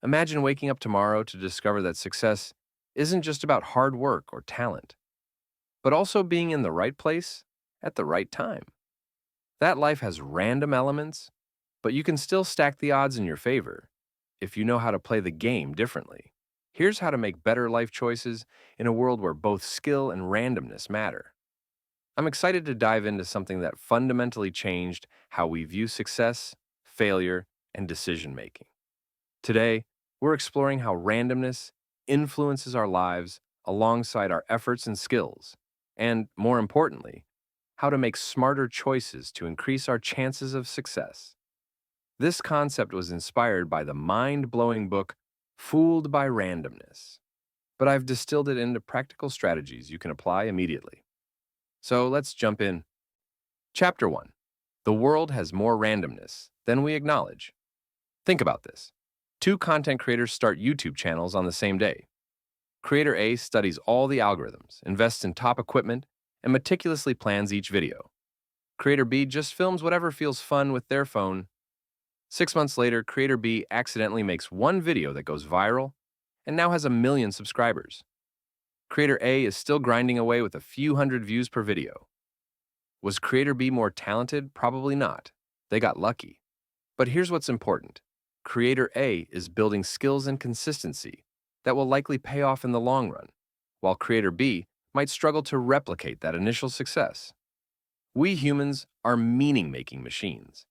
Imagine waking up tomorrow to discover that success isn't just about hard work or talent, but also being in the right place at the right time. That life has random elements, but you can still stack the odds in your favor if you know how to play the game differently. Here's how to make better life choices in a world where both skill and randomness matter. I'm excited to dive into something that fundamentally changed how we view success, failure, and decision making. Today, we're exploring how randomness influences our lives alongside our efforts and skills, and more importantly, how to make smarter choices to increase our chances of success. This concept was inspired by the mind blowing book Fooled by Randomness, but I've distilled it into practical strategies you can apply immediately. So let's jump in. Chapter 1. The world has more randomness than we acknowledge. Think about this. Two content creators start YouTube channels on the same day. Creator A studies all the algorithms, invests in top equipment, and meticulously plans each video. Creator B just films whatever feels fun with their phone. 6 months later, Creator B accidentally makes one video that goes viral and now has 1 million subscribers. Creator A is still grinding away with a few hundred views per video. Was Creator B more talented? Probably not. They got lucky. But here's what's important. Creator A is building skills and consistency that will likely pay off in the long run, while Creator B might struggle to replicate that initial success. We humans are meaning-making machines.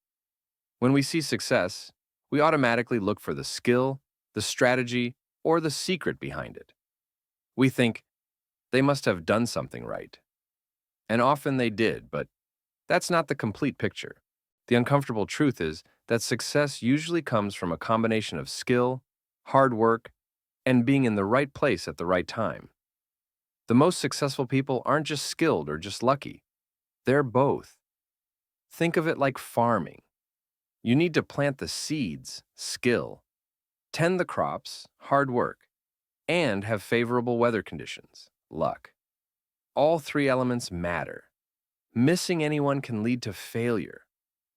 When we see success, we automatically look for the skill, the strategy, or the secret behind it. We think, they must have done something right. And often they did, but that's not the complete picture. The uncomfortable truth is that success usually comes from a combination of skill, hard work, and being in the right place at the right time. The most successful people aren't just skilled or just lucky. They're both. Think of it like farming. You need to plant the seeds, skill, tend the crops, hard work, and have favorable weather conditions, luck. All three elements matter. Missing anyone can lead to failure.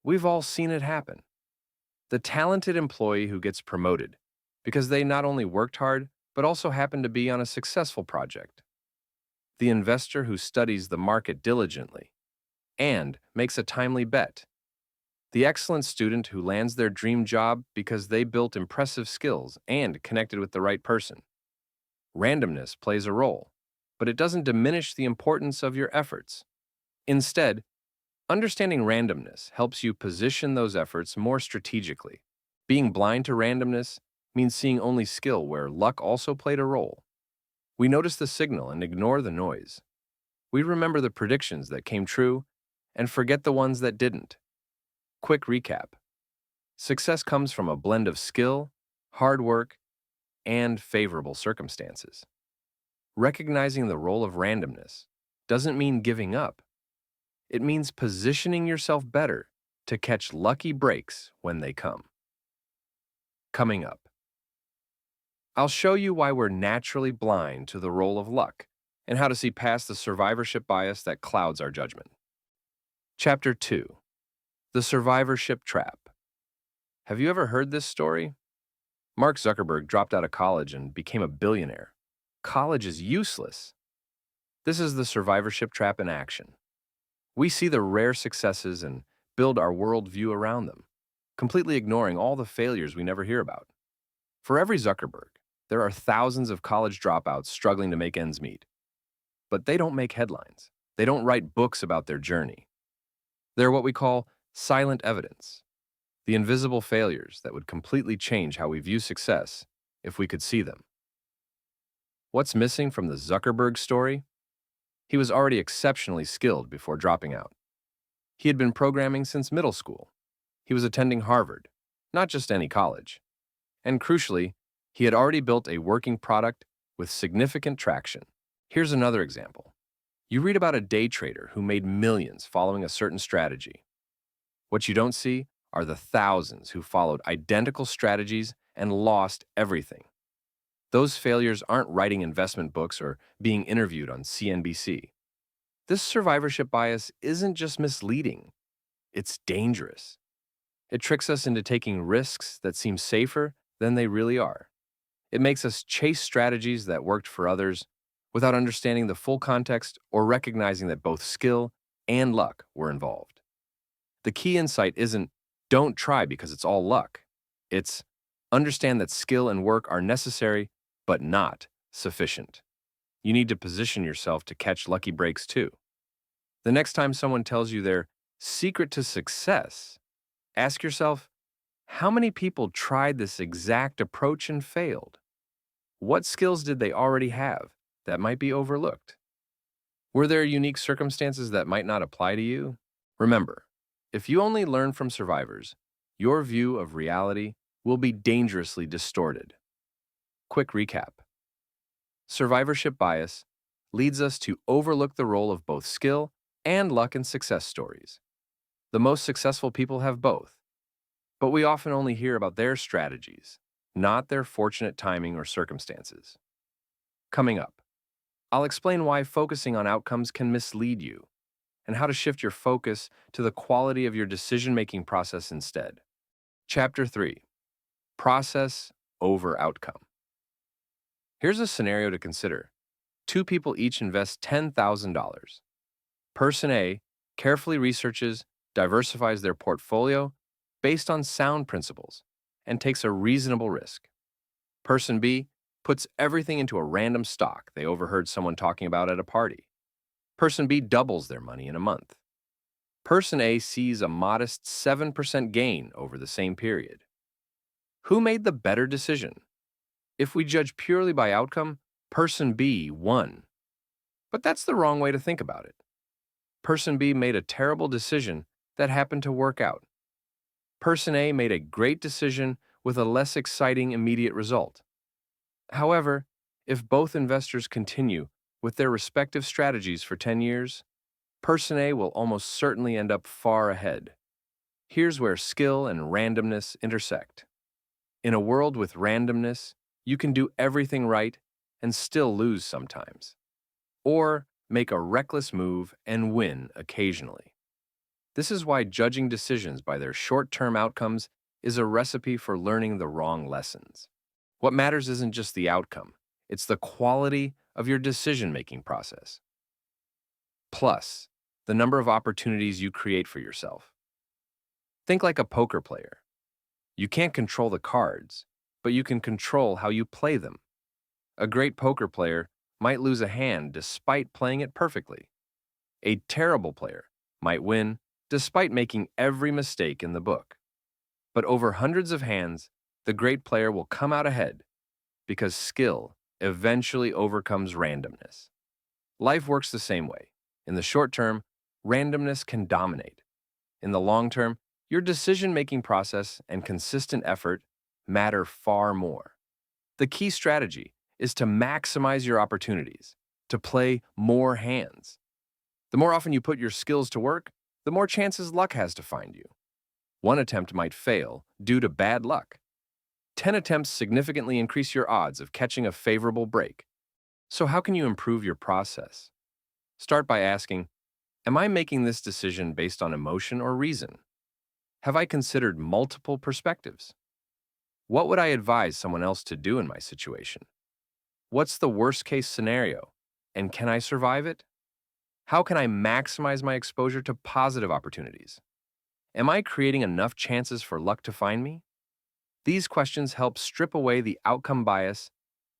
We've all seen it happen. The talented employee who gets promoted because they not only worked hard, but also happened to be on a successful project. The investor who studies the market diligently and makes a timely bet. The excellent student who lands their dream job because they built impressive skills and connected with the right person. Randomness plays a role, but it doesn't diminish the importance of your efforts. Instead, understanding randomness helps you position those efforts more strategically. Being blind to randomness means seeing only skill where luck also played a role. We notice the signal and ignore the noise. We remember the predictions that came true and forget the ones that didn't. Quick recap. Success comes from a blend of skill, hard work, and favorable circumstances. Recognizing the role of randomness doesn't mean giving up. It means positioning yourself better to catch lucky breaks when they come. Coming up, I'll show you why we're naturally blind to the role of luck and how to see past the survivorship bias that clouds our judgment. Chapter 2. The Survivorship Trap. Have you ever heard this story? Mark Zuckerberg dropped out of college and became a billionaire. College is useless. This is the survivorship trap in action. We see the rare successes and build our worldview around them, completely ignoring all the failures we never hear about. For every Zuckerberg, there are thousands of college dropouts struggling to make ends meet. But they don't make headlines. They don't write books about their journey. They're what we call silent evidence, the invisible failures that would completely change how we view success if we could see them. What's missing from the Zuckerberg story? He was already exceptionally skilled before dropping out. He had been programming since middle school. He was attending Harvard, not just any college. And crucially, he had already built a working product with significant traction. Here's another example. You read about a day trader who made millions following a certain strategy. What you don't see are the thousands who followed identical strategies and lost everything. Those failures aren't writing investment books or being interviewed on CNBC. This survivorship bias isn't just misleading, it's dangerous. It tricks us into taking risks that seem safer than they really are. It makes us chase strategies that worked for others without understanding the full context or recognizing that both skill and luck were involved. The key insight isn't don't try because it's all luck. It's understand that skill and work are necessary, but not sufficient. You need to position yourself to catch lucky breaks too. The next time someone tells you their secret to success, ask yourself, how many people tried this exact approach and failed? What skills did they already have that might be overlooked? Were there unique circumstances that might not apply to you? Remember, if you only learn from survivors, your view of reality will be dangerously distorted. Quick recap. Survivorship bias leads us to overlook the role of both skill and luck in success stories. The most successful people have both, but we often only hear about their strategies, not their fortunate timing or circumstances. Coming up, I'll explain why focusing on outcomes can mislead you and how to shift your focus to the quality of your decision-making process instead. Chapter 3. Process over outcome. Here's a scenario to consider. Two people each invest $10,000. Person A carefully researches, diversifies their portfolio based on sound principles, and takes a reasonable risk. Person B puts everything into a random stock they overheard someone talking about at a party. Person B doubles their money in a month. Person A sees a modest 7% gain over the same period. Who made the better decision? If we judge purely by outcome, Person B won. But that's the wrong way to think about it. Person B made a terrible decision that happened to work out. Person A made a great decision with a less exciting immediate result. However, if both investors continue with their respective strategies for 10 years, Person A will almost certainly end up far ahead. Here's where skill and randomness intersect. In a world with randomness, you can do everything right and still lose sometimes, or make a reckless move and win occasionally. This is why judging decisions by their short-term outcomes is a recipe for learning the wrong lessons. What matters isn't just the outcome, it's the quality of your decision-making process. Plus, the number of opportunities you create for yourself. Think like a poker player. You can't control the cards, but you can control how you play them. A great poker player might lose a hand despite playing it perfectly. A terrible player might win despite making every mistake in the book. But over hundreds of hands, the great player will come out ahead because skill eventually overcomes randomness. Life works the same way. In the short term, randomness can dominate. In the long term, your decision-making process and consistent effort matter far more. The key strategy is to maximize your opportunities, to play more hands. The more often you put your skills to work, the more chances luck has to find you. One attempt might fail due to bad luck. 10 attempts significantly increase your odds of catching a favorable break. So how can you improve your process? Start by asking, am I making this decision based on emotion or reason? Have I considered multiple perspectives? What would I advise someone else to do in my situation? What's the worst-case scenario, and can I survive it? How can I maximize my exposure to positive opportunities? Am I creating enough chances for luck to find me? These questions help strip away the outcome bias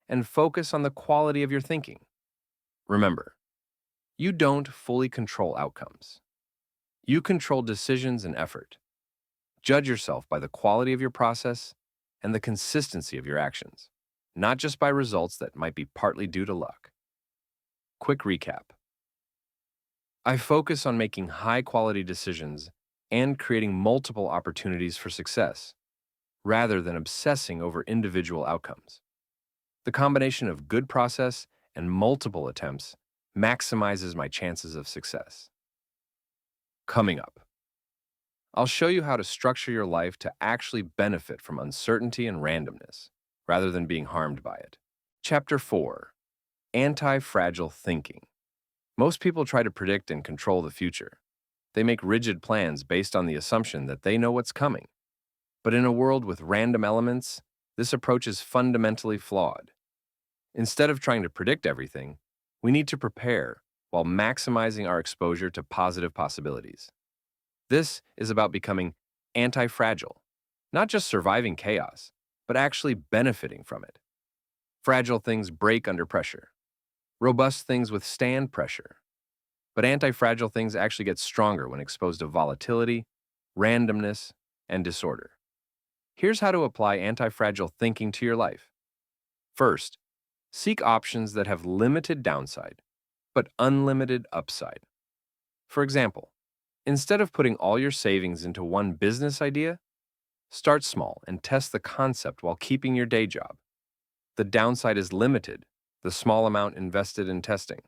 and focus on the quality of your thinking. Remember, you don't fully control outcomes. You control decisions and effort. Judge yourself by the quality of your process and the consistency of your actions, not just by results that might be partly due to luck. Quick recap. I focus on making high-quality decisions and creating multiple opportunities for success, rather than obsessing over individual outcomes. The combination of good process and multiple attempts maximizes my chances of success. Coming up, I'll show you how to structure your life to actually benefit from uncertainty and randomness, rather than being harmed by it. Chapter 4. Anti-fragile thinking. Most people try to predict and control the future. They make rigid plans based on the assumption that they know what's coming. But in a world with random elements, This approach is fundamentally flawed. Instead of trying to predict everything, we need to prepare while maximizing our exposure to positive possibilities. This is about becoming anti-fragile, not just surviving chaos, but actually benefiting from it. Fragile things break under pressure. Robust things withstand pressure. But anti-fragile things actually get stronger when exposed to volatility, randomness, and disorder. Here's how to apply anti-fragile thinking to your life. First, seek options that have limited downside, but unlimited upside. For example, instead of putting all your savings into one business idea, start small and test the concept while keeping your day job. The downside is limited, the small amount invested in testing,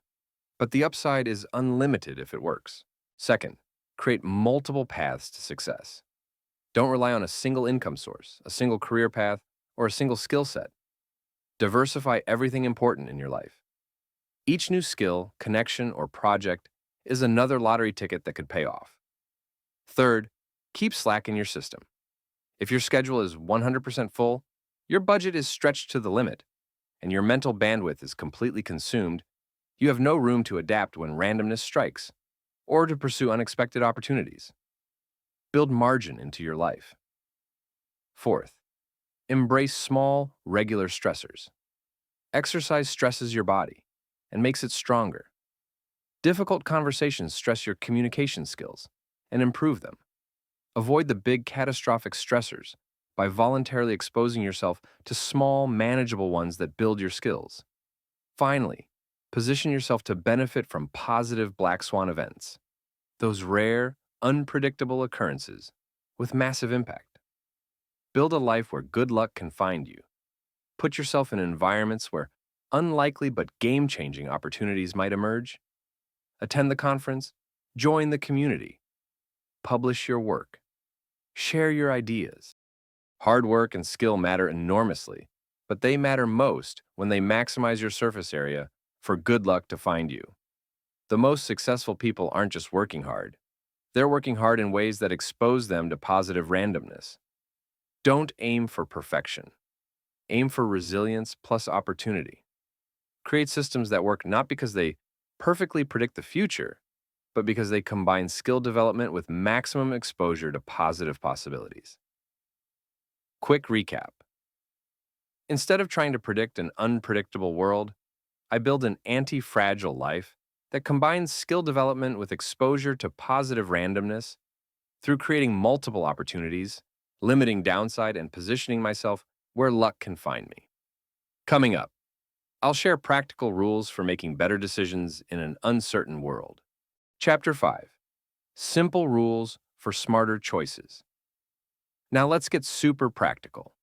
but the upside is unlimited if it works. Second, create multiple paths to success. Don't rely on a single income source, a single career path, or a single skill set. Diversify everything important in your life. Each new skill, connection, or project is another lottery ticket that could pay off. Third, keep slack in your system. If your schedule is 100% full, your budget is stretched to the limit, and your mental bandwidth is completely consumed, you have no room to adapt when randomness strikes, or to pursue unexpected opportunities. Build margin into your life. Fourth, embrace small, regular stressors. Exercise stresses your body and makes it stronger. Difficult conversations stress your communication skills and improve them. Avoid the big catastrophic stressors by voluntarily exposing yourself to small, manageable ones that build your skills. Finally, position yourself to benefit from positive black swan events, those rare, unpredictable occurrences with massive impact. Build a life where good luck can find you. Put yourself in environments where unlikely but game-changing opportunities might emerge. Attend the conference, join the community, publish your work, share your ideas. Hard work and skill matter enormously, but they matter most when they maximize your surface area for good luck to find you. The most successful people aren't just working hard. They're working hard in ways that expose them to positive randomness. Don't aim for perfection. Aim for resilience plus opportunity. Create systems that work not because they perfectly predict the future, but because they combine skill development with maximum exposure to positive possibilities. Quick recap. Instead of trying to predict an unpredictable world, I build an anti-fragile life that combines skill development with exposure to positive randomness through creating multiple opportunities, limiting downside, and positioning myself where luck can find me. Coming up, I'll share practical rules for making better decisions in an uncertain world. Chapter 5. Simple Rules for Smarter Choices. Now let's get super practical.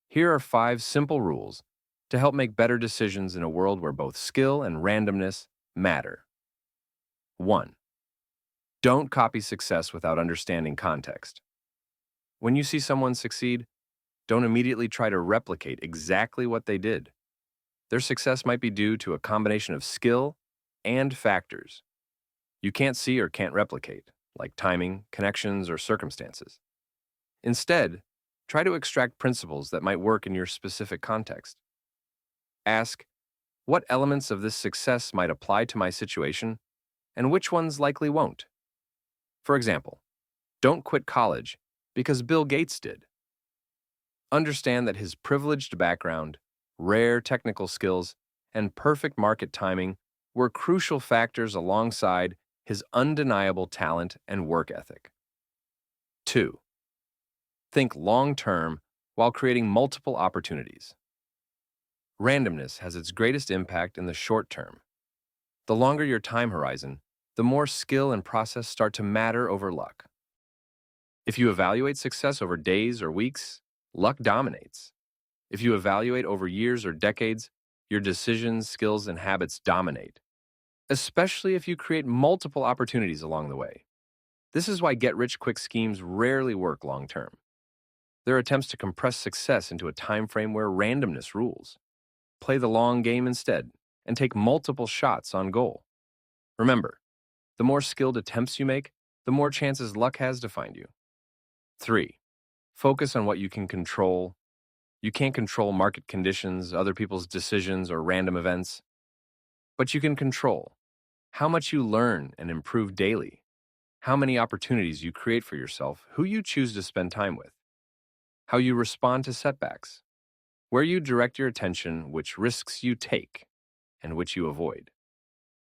Here are 5 simple rules to help make better decisions in a world where both skill and randomness matter. 1. Don't copy success without understanding context. When you see someone succeed, don't immediately try to replicate exactly what they did. Their success might be due to a combination of skill and factors you can't see or can't replicate, like timing, connections, or circumstances. Instead, try to extract principles that might work in your specific context. Ask, what elements of this success might apply to my situation, and which ones likely won't? For example, don't quit college because Bill Gates did. Understand that his privileged background, rare technical skills, and perfect market timing were crucial factors alongside his undeniable talent and work ethic. 2. Think long-term while creating multiple opportunities. Randomness has its greatest impact in the short term. The longer your time horizon, the more skill and process start to matter over luck. If you evaluate success over days or weeks, luck dominates. If you evaluate over years or decades, your decisions, skills, and habits dominate, especially if you create multiple opportunities along the way. This is why get-rich-quick schemes rarely work long-term. They're attempts to compress success into a time frame where randomness rules. Play the long game instead, and take multiple shots on goal. Remember, the more skilled attempts you make, the more chances luck has to find you. 3. Focus on what you can control. You can't control market conditions, other people's decisions, or random events, but you can control how much you learn and improve daily, how many opportunities you create for yourself, who you choose to spend time with, how you respond to setbacks, where you direct your attention, which risks you take, and which you avoid.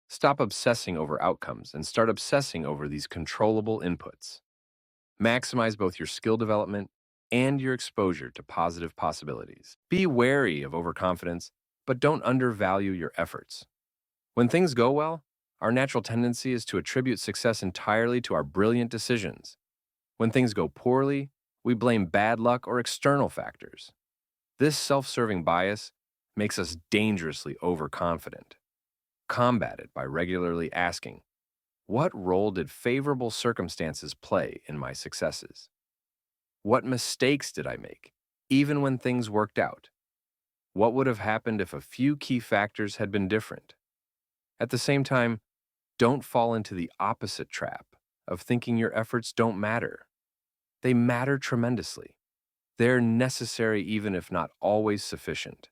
Stop obsessing over outcomes and start obsessing over these controllable inputs. Maximize both your skill development and your exposure to positive possibilities. Be wary of overconfidence, but don't undervalue your efforts. When things go well, our natural tendency is to attribute success entirely to our brilliant decisions. When things go poorly, we blame bad luck or external factors. This self-serving bias makes us dangerously overconfident. Combat it by regularly asking, what role did favorable circumstances play in my successes? What mistakes did I make, even when things worked out? What would have happened if a few key factors had been different? At the same time, don't fall into the opposite trap of thinking your efforts don't matter. They matter tremendously. They're necessary even if not always sufficient.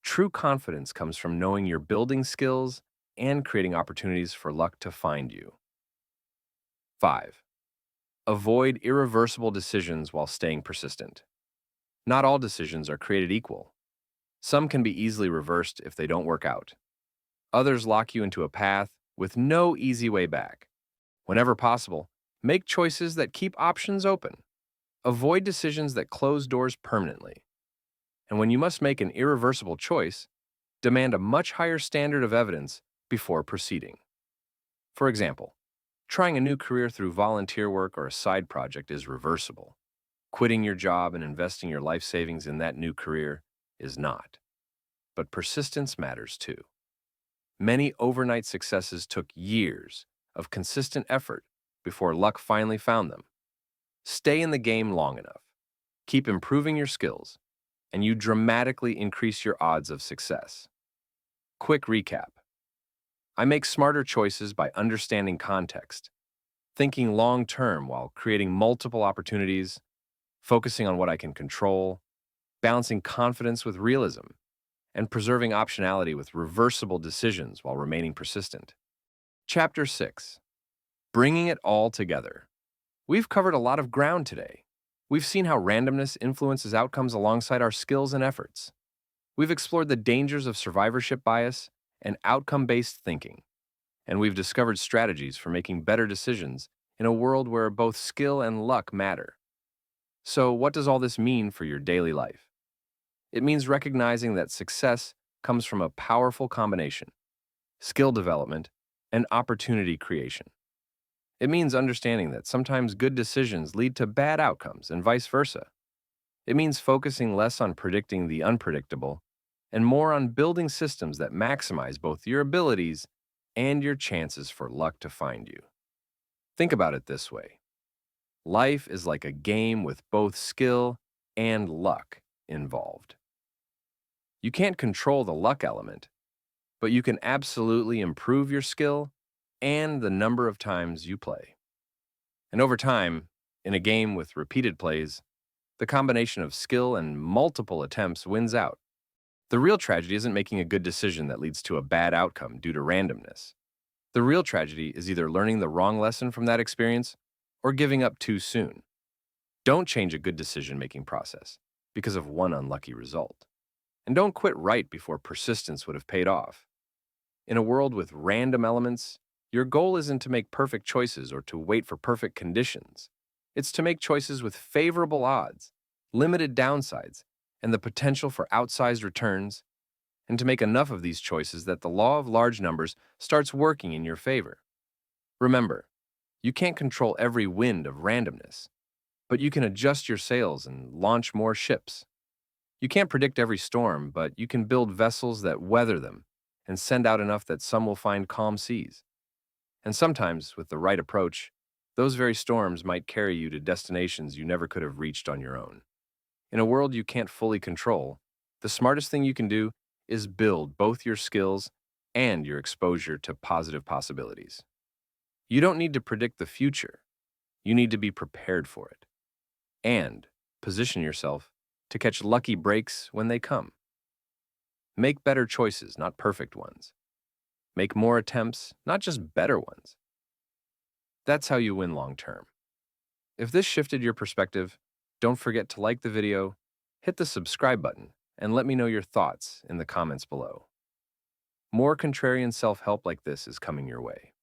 True confidence comes from knowing you're building skills and creating opportunities for luck to find you. 5. Avoid irreversible decisions while staying persistent. Not all decisions are created equal. Some can be easily reversed if they don't work out. Others lock you into a path with no easy way back. Whenever possible, make choices that keep options open. Avoid decisions that close doors permanently. And when you must make an irreversible choice, demand a much higher standard of evidence before proceeding. For example, trying a new career through volunteer work or a side project is reversible. Quitting your job and investing your life savings in that new career is not. But persistence matters too. Many overnight successes took years of consistent effort before luck finally found them. Stay in the game long enough, keep improving your skills, and you dramatically increase your odds of success. Quick recap. I make smarter choices by understanding context, thinking long-term while creating multiple opportunities, focusing on what I can control, balancing confidence with realism, and preserving optionality with reversible decisions while remaining persistent. Chapter 6. Bringing it all together. We've covered a lot of ground today. We've seen how randomness influences outcomes alongside our skills and efforts. We've explored the dangers of survivorship bias and outcome-based thinking. And we've discovered strategies for making better decisions in a world where both skill and luck matter. So, what does all this mean for your daily life? It means recognizing that success comes from a powerful combination: skill development and opportunity creation. It means understanding that sometimes good decisions lead to bad outcomes and vice versa. It means focusing less on predicting the unpredictable and more on building systems that maximize both your abilities and your chances for luck to find you. Think about it this way. Life is like a game with both skill and luck involved. You can't control the luck element, but you can absolutely improve your skill and the number of times you play. And over time, in a game with repeated plays, the combination of skill and multiple attempts wins out. The real tragedy isn't making a good decision that leads to a bad outcome due to randomness. The real tragedy is either learning the wrong lesson from that experience or giving up too soon. Don't change a good decision-making process because of one unlucky result. And don't quit right before persistence would have paid off. In a world with random elements, your goal isn't to make perfect choices or to wait for perfect conditions. It's to make choices with favorable odds, limited downsides, and the potential for outsized returns, and to make enough of these choices that the law of large numbers starts working in your favor. Remember, you can't control every wind of randomness, but you can adjust your sails and launch more ships. You can't predict every storm, but you can build vessels that weather them and send out enough that some will find calm seas. And sometimes, with the right approach, those very storms might carry you to destinations you never could have reached on your own. In a world you can't fully control, the smartest thing you can do is build both your skills and your exposure to positive possibilities. You don't need to predict the future. You need to be prepared for it and position yourself to catch lucky breaks when they come. Make better choices, not perfect ones. Make more attempts, not just better ones. That's how you win long term. If this shifted your perspective, don't forget to like the video, hit the subscribe button, and let me know your thoughts in the comments below. More contrarian self-help like this is coming your way.